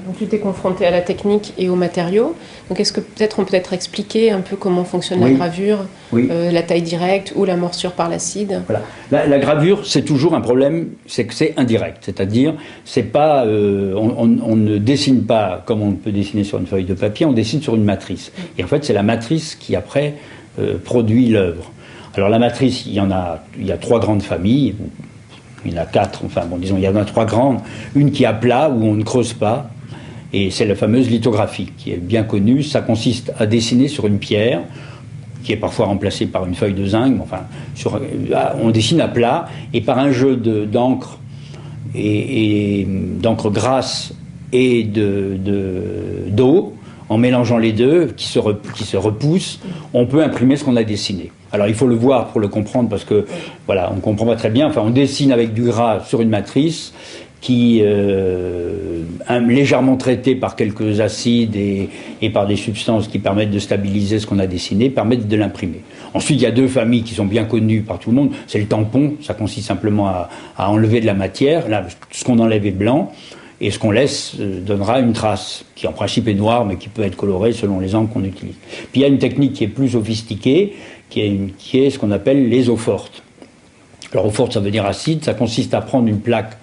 Donc tu t'es confronté à la technique et aux matériaux. Donc est-ce que peut-être on peut expliquer un peu comment fonctionne la gravure, la taille directe ou la morsure par l'acide? Voilà. La gravure, c'est toujours un problème, c'est que c'est indirect. C'est-à-dire, c'est pas, on ne dessine pas comme on peut dessiner sur une feuille de papier, on dessine sur une matrice. Et en fait, c'est la matrice qui après produit l'œuvre. Alors la matrice, il y a 3 grandes familles. Il y en a 4, enfin bon, disons, il y en a 3 grandes. Une qui est à plat, où on ne creuse pas. Et c'est la fameuse lithographie, qui est bien connue. Ça consiste à dessiner sur une pierre, qui est parfois remplacée par une feuille de zinc. Enfin, on dessine à plat, et par un jeu d'encre, et d'encre grasse et d'eau, en mélangeant les deux, qui se repoussent, on peut imprimer ce qu'on a dessiné. Alors il faut le voir pour le comprendre, parce que voilà, on ne comprend pas très bien. Enfin, on dessine avec du gras sur une matrice qui légèrement traitée par quelques acides et par des substances qui permettent de stabiliser ce qu'on a dessiné, permettent de l'imprimer. Ensuite, il y a 2 familles qui sont bien connues par tout le monde. C'est le tampon, ça consiste simplement à enlever de la matière. Là, ce qu'on enlève est blanc, et ce qu'on laisse donnera une trace, qui en principe est noire, mais qui peut être colorée selon les encres qu'on utilise. Puis il y a une technique qui est plus sophistiquée, qui est ce qu'on appelle les eaux fortes. Alors eau forte, ça veut dire acide, ça consiste à prendre une plaque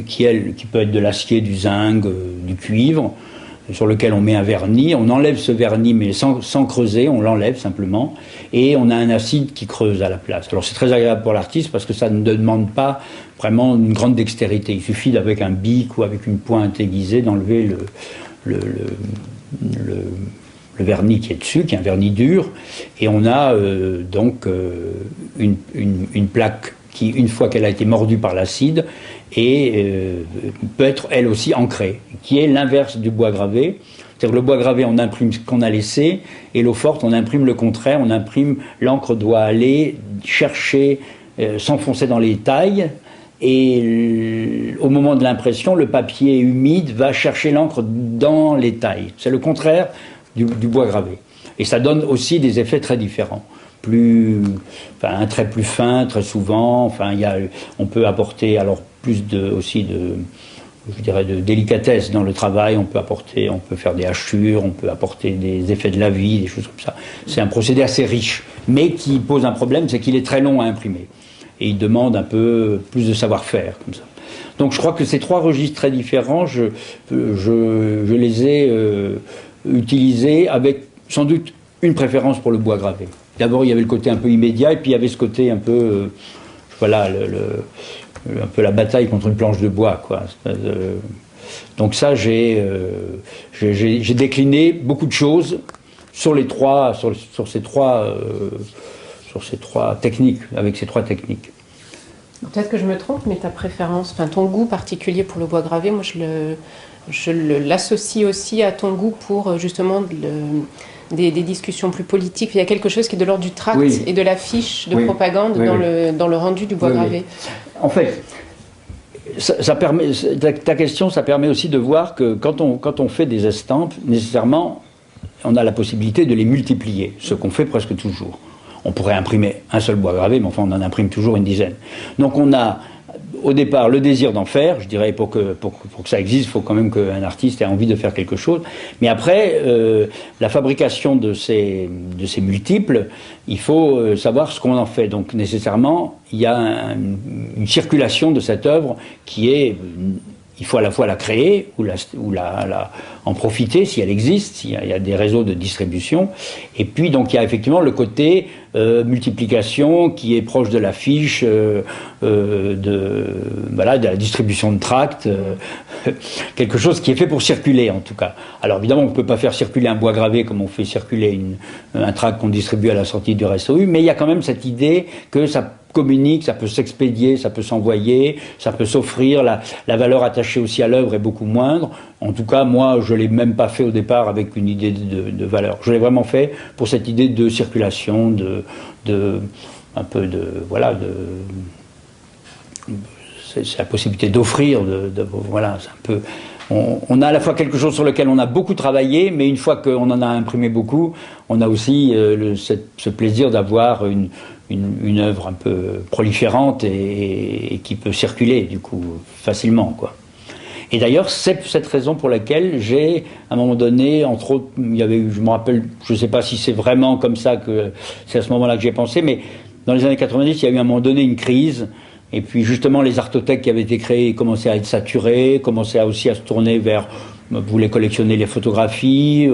qui peut être de l'acier, du zinc, du cuivre, sur lequel on met un vernis. On enlève ce vernis, mais sans creuser, on l'enlève simplement, et on a un acide qui creuse à la place. Alors c'est très agréable pour l'artiste, parce que ça ne demande pas vraiment une grande dextérité. Il suffit avec un bic ou avec une pointe aiguisée d'enlever le vernis qui est dessus, qui est un vernis dur, et on a donc une plaque qui, une fois qu'elle a été mordue par l'acide, peut être elle aussi ancrée, qui est l'inverse du bois gravé. C'est-à-dire que le bois gravé, on imprime ce qu'on a laissé, et l'eau forte, on imprime le contraire, l'encre doit aller chercher, s'enfoncer dans les tailles, et au moment de l'impression, le papier humide va chercher l'encre dans les tailles. C'est le contraire du bois gravé. Et ça donne aussi des effets très différents. Un trait plus fin, très souvent. Enfin, on peut apporter alors plus de délicatesse dans le travail. On peut faire des hachures, on peut apporter des effets de la vie, des choses comme ça. C'est un procédé assez riche, mais qui pose un problème, c'est qu'il est très long à imprimer. Et il demande un peu plus de savoir-faire, comme ça. Donc je crois que ces 3 registres très différents, je les ai utilisés avec sans doute une préférence pour le bois gravé. D'abord, il y avait le côté un peu immédiat, et puis il y avait ce côté un peu, un peu la bataille contre une planche de bois, quoi. Donc ça, j'ai décliné beaucoup de choses sur ces trois techniques, avec ces 3 techniques. Peut-être que je me trompe, mais ta préférence, ton goût particulier pour le bois gravé, moi je l'associe aussi à ton goût pour justement des discussions plus politiques. Il y a quelque chose qui est de l'ordre du tract et de l'affiche de propagande dans le rendu du bois gravé. En fait, ta question, ça permet aussi de voir que quand on fait des estampes, nécessairement, on a la possibilité de les multiplier, ce qu'on fait presque toujours. On pourrait imprimer un seul bois gravé, mais enfin on en imprime toujours une dizaine. Donc on a au départ le désir d'en faire, je dirais, pour que ça existe, il faut quand même qu'un artiste ait envie de faire quelque chose. Mais après, la fabrication de ces multiples, il faut savoir ce qu'on en fait. Donc nécessairement, il y a une circulation de cette œuvre qui est... Il faut à la fois la créer ou en profiter si elle existe, s'il y a des réseaux de distribution. Et puis donc il y a effectivement le côté multiplication qui est proche de l'affiche, de la distribution de tracts, quelque chose qui est fait pour circuler en tout cas. Alors évidemment on ne peut pas faire circuler un bois gravé comme on fait circuler un tract qu'on distribue à la sortie du RSOU, mais il y a quand même cette idée que ça communique, ça peut s'expédier, ça peut s'envoyer, ça peut s'offrir, la valeur attachée aussi à l'œuvre est beaucoup moindre. En tout cas, moi, je ne l'ai même pas fait au départ avec une idée de valeur. Je l'ai vraiment fait pour cette idée de circulation, c'est la possibilité d'offrir, c'est un peu... On a à la fois quelque chose sur lequel on a beaucoup travaillé, mais une fois qu'on en a imprimé beaucoup, on a aussi ce plaisir d'avoir une œuvre un peu proliférante et qui peut circuler, du coup, facilement, quoi. Et d'ailleurs, c'est cette raison pour laquelle j'ai, à un moment donné, entre autres, il y avait eu, je me rappelle, je ne sais pas si c'est vraiment comme ça que c'est à ce moment-là que j'ai pensé, mais dans les années 90, il y a eu à un moment donné une crise. Et puis justement, les artothèques qui avaient été créées commençaient à être saturées, commençaient aussi à se tourner vers, vous voulez collectionner les photographies.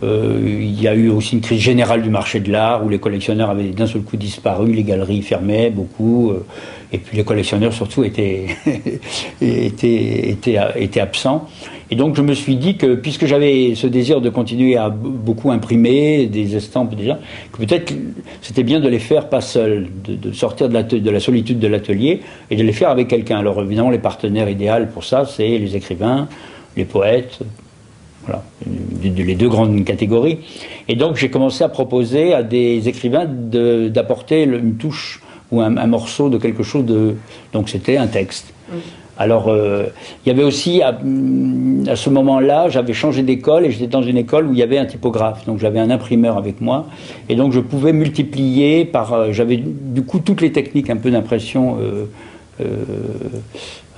Il y a eu aussi une crise générale du marché de l'art où les collectionneurs avaient d'un seul coup disparu, les galeries fermaient beaucoup, et puis les collectionneurs surtout étaient absents. Et donc je me suis dit que, puisque j'avais ce désir de continuer à beaucoup imprimer des estampes déjà, que peut-être c'était bien de les faire pas seul, de sortir de la solitude de l'atelier et de les faire avec quelqu'un. Alors évidemment, les partenaires idéaux pour ça, c'est les écrivains, les poètes, voilà, les deux grandes catégories. Et donc j'ai commencé à proposer à des écrivains d'apporter une touche ou un morceau de quelque chose de... Donc c'était un texte. Alors, il y avait aussi, à ce moment-là, j'avais changé d'école et j'étais dans une école où il y avait un typographe. Donc, j'avais un imprimeur avec moi. Et donc, je pouvais multiplier par... j'avais du coup toutes les techniques un peu d'impression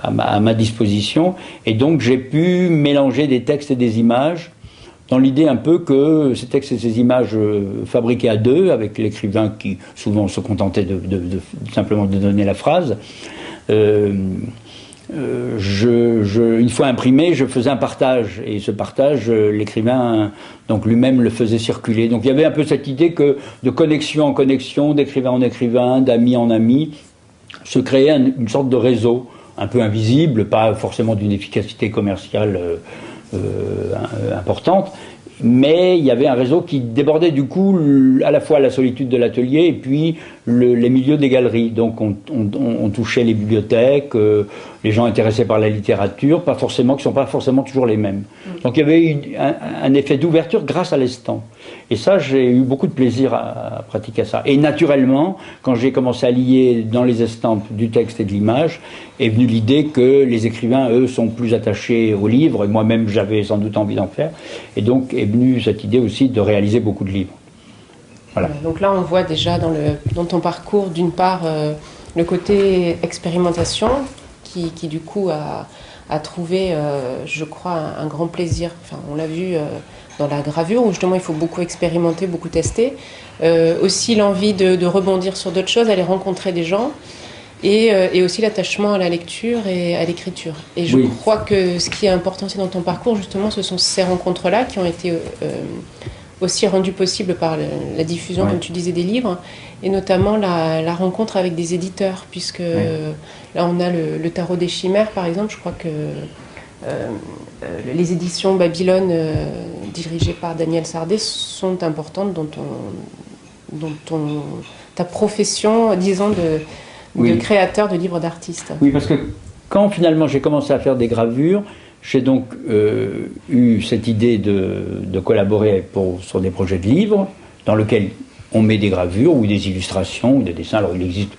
à ma disposition. Et donc, j'ai pu mélanger des textes et des images dans l'idée un peu que ces textes et ces images fabriqués à deux, avec l'écrivain qui souvent se contentait simplement de donner la phrase, une fois imprimé, je faisais un partage, et ce partage, l'écrivain donc lui-même le faisait circuler. Donc il y avait un peu cette idée que de connexion en connexion, d'écrivain en écrivain, d'ami en ami, se créait une sorte de réseau un peu invisible, pas forcément d'une efficacité commerciale importante, mais il y avait un réseau qui débordait du coup à la fois la solitude de l'atelier et puis les milieux des galeries. Donc on touchait les bibliothèques, les gens intéressés par la littérature, qui ne sont pas forcément toujours les mêmes. Donc il y avait eu un effet d'ouverture grâce à l'estampe. Et ça, j'ai eu beaucoup de plaisir à pratiquer ça. Et naturellement, quand j'ai commencé à lier dans les estampes du texte et de l'image, est venue l'idée que les écrivains, eux, sont plus attachés aux livres, et moi-même j'avais sans doute envie d'en faire. Et donc est venue cette idée aussi de réaliser beaucoup de livres. Voilà. Donc là, on voit déjà dans ton parcours, d'une part, le côté expérimentation, qui du coup a trouvé, je crois, un grand plaisir. Enfin, on l'a vu dans la gravure, où justement il faut beaucoup expérimenter, beaucoup tester. Aussi l'envie de rebondir sur d'autres choses, aller rencontrer des gens, et aussi l'attachement à la lecture et à l'écriture. Et je crois que ce qui est important aussi dans ton parcours, justement, ce sont ces rencontres-là qui ont été aussi rendues possibles par la diffusion, comme tu disais, des livres, et notamment la rencontre avec des éditeurs, puisque là on a le Tarot des Chimères, par exemple. Je crois que les éditions Babylone, dirigées par Daniel Sardet, sont importantes dans ta profession, disons, de créateur de livres d'artistes. Oui, parce que quand finalement j'ai commencé à faire des gravures, j'ai donc eu cette idée de collaborer sur des projets de livres dans lesquels on met des gravures ou des illustrations ou des dessins. Alors il existe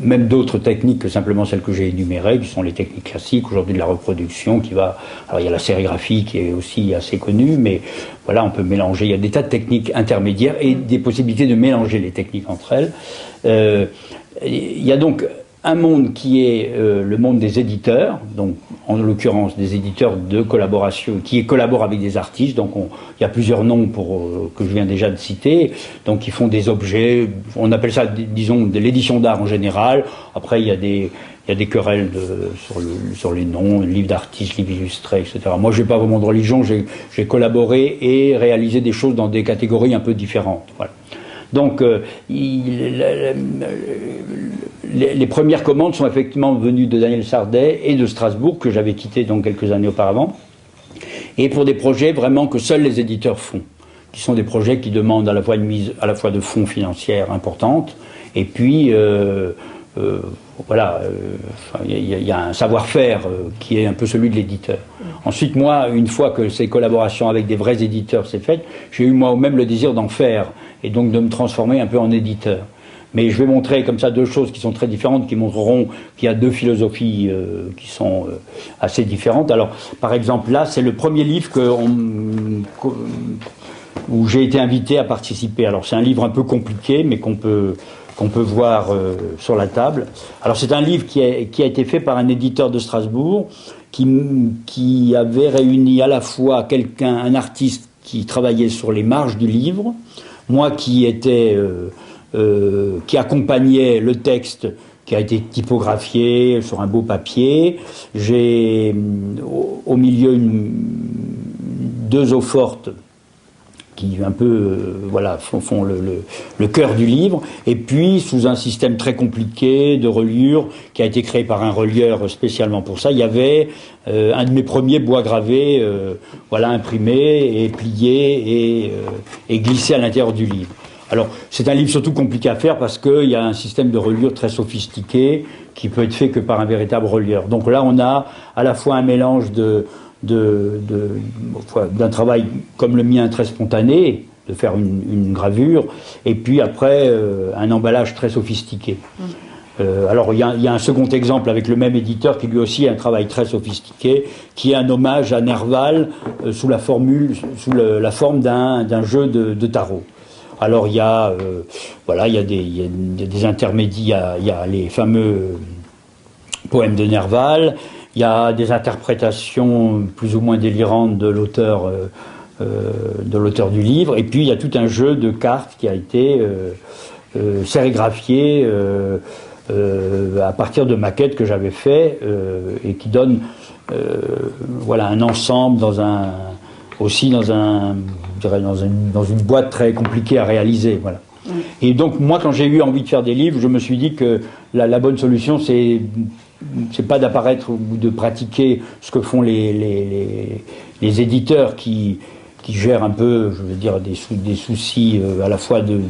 même d'autres techniques que simplement celles que j'ai énumérées, qui sont les techniques classiques aujourd'hui de la reproduction, alors il y a la sérigraphie qui est aussi assez connue, mais voilà, on peut mélanger, il y a des tas de techniques intermédiaires et des possibilités de mélanger les techniques entre elles. Il y a donc un monde qui est le monde des éditeurs, donc en l'occurrence des éditeurs de collaboration, qui collaborent avec des artistes. Donc il y a plusieurs noms que je viens déjà de citer, donc qui font des objets, on appelle ça, disons, de l'édition d'art en général. Après il y a des querelles sur les noms, livres d'artistes, livres illustrés, etc. Moi je n'ai pas vraiment de religion, j'ai collaboré et réalisé des choses dans des catégories un peu différentes. Voilà. Donc les premières commandes sont effectivement venues de Daniel Sardet et de Strasbourg, que j'avais quitté donc quelques années auparavant, et pour des projets vraiment que seuls les éditeurs font, qui sont des projets qui demandent à la fois une mise à la fois de fonds financières importantes, et puis voilà, il y a un savoir-faire qui est un peu celui de l'éditeur. Ensuite, moi, une fois que ces collaborations avec des vrais éditeurs s'est faite, j'ai eu moi-même le désir d'en faire, et donc de me transformer un peu en éditeur. Mais je vais montrer comme ça deux choses qui sont très différentes, qui montreront qu'il y a deux philosophies qui sont assez différentes. Alors, par exemple, là, c'est le premier livre où j'ai été invité à participer. Alors, c'est un livre un peu compliqué, mais qu'on peut qu'on peut voir sur la table. Alors c'est un livre qui a été fait par un éditeur de Strasbourg qui avait réuni à la fois un artiste qui travaillait sur les marges du livre, moi qui accompagnait le texte qui a été typographié sur un beau papier. J'ai au milieu deux eaux fortes qui un peu font le cœur du livre, et puis sous un système très compliqué de reliure qui a été créé par un relieur spécialement pour ça, il y avait un de mes premiers bois gravés imprimé et plié et glissé à l'intérieur du livre. Alors c'est un livre surtout compliqué à faire parce qu'il y a un système de reliure très sophistiqué qui peut être fait que par un véritable relieur. Donc là on a à la fois un mélange d'un travail comme le mien très spontané, de faire une gravure, et puis après un emballage très sophistiqué. Alors il y a un second exemple avec le même éditeur qui lui aussi a un travail très sophistiqué, qui est un hommage à Nerval sous la forme d'un jeu de tarot. Alors il y a des intermédiaires, il y a les fameux poèmes de Nerval. Il y a des interprétations plus ou moins délirantes de l'auteur du livre, et puis il y a tout un jeu de cartes qui a été sérigraphié à partir de maquettes que j'avais fait et qui donne un ensemble dans une boîte très compliquée à réaliser. Voilà. Et donc moi, quand j'ai eu envie de faire des livres, je me suis dit que la bonne solution, c'est pas d'apparaître ou de pratiquer ce que font les éditeurs qui gèrent un peu, je veux dire, des soucis à la fois de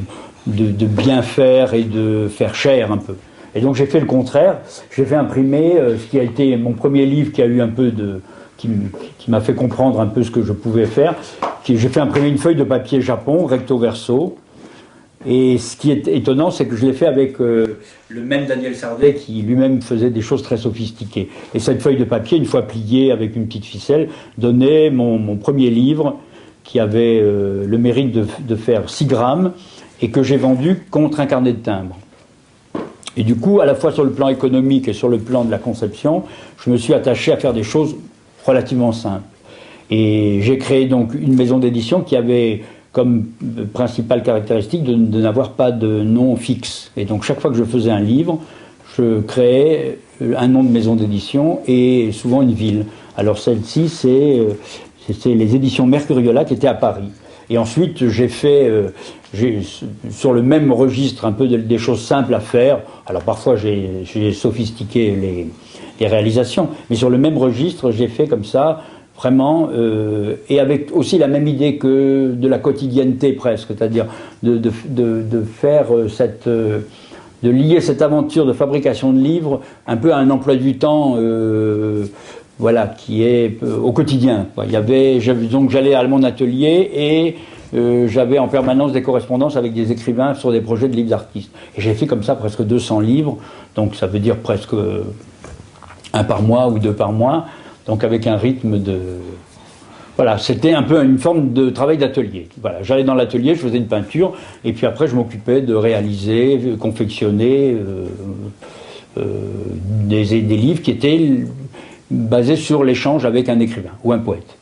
bien faire et de faire cher un peu. Et donc j'ai fait le contraire, j'ai fait imprimer ce qui a été mon premier livre qui a eu un peu qui m'a fait comprendre un peu ce que je pouvais faire. J'ai fait imprimer une feuille de papier Japon, recto verso. Et ce qui est étonnant, c'est que je l'ai fait avec le même Daniel Sardet qui lui-même faisait des choses très sophistiquées. Et cette feuille de papier, une fois pliée avec une petite ficelle, donnait mon premier livre qui avait le mérite de faire 6 grammes et que j'ai vendu contre un carnet de timbres. Et du coup, à la fois sur le plan économique et sur le plan de la conception, je me suis attaché à faire des choses relativement simples. Et j'ai créé donc une maison d'édition qui avait comme principale caractéristique de n'avoir pas de nom fixe. Et donc chaque fois que je faisais un livre, je créais un nom de maison d'édition et souvent une ville. Alors celle-ci, c'est les éditions Mercuriola qui étaient à Paris. Et ensuite, j'ai fait, sur le même registre, un peu des choses simples à faire. Alors parfois, j'ai sophistiqué les réalisations, mais sur le même registre, j'ai fait comme ça, vraiment, et avec aussi la même idée que de la quotidienneté presque, c'est-à-dire de faire de lier cette aventure de fabrication de livres un peu à un emploi du temps, qui est au quotidien. Donc j'allais à mon atelier et j'avais en permanence des correspondances avec des écrivains sur des projets de livres d'artistes. Et j'ai fait comme ça presque 200 livres, donc ça veut dire presque 1 par mois ou 2 par mois. Donc avec un rythme de... Voilà, c'était un peu une forme de travail d'atelier. Voilà, j'allais dans l'atelier, je faisais une peinture, et puis après je m'occupais de réaliser, confectionner des livres qui étaient basés sur l'échange avec un écrivain ou un poète.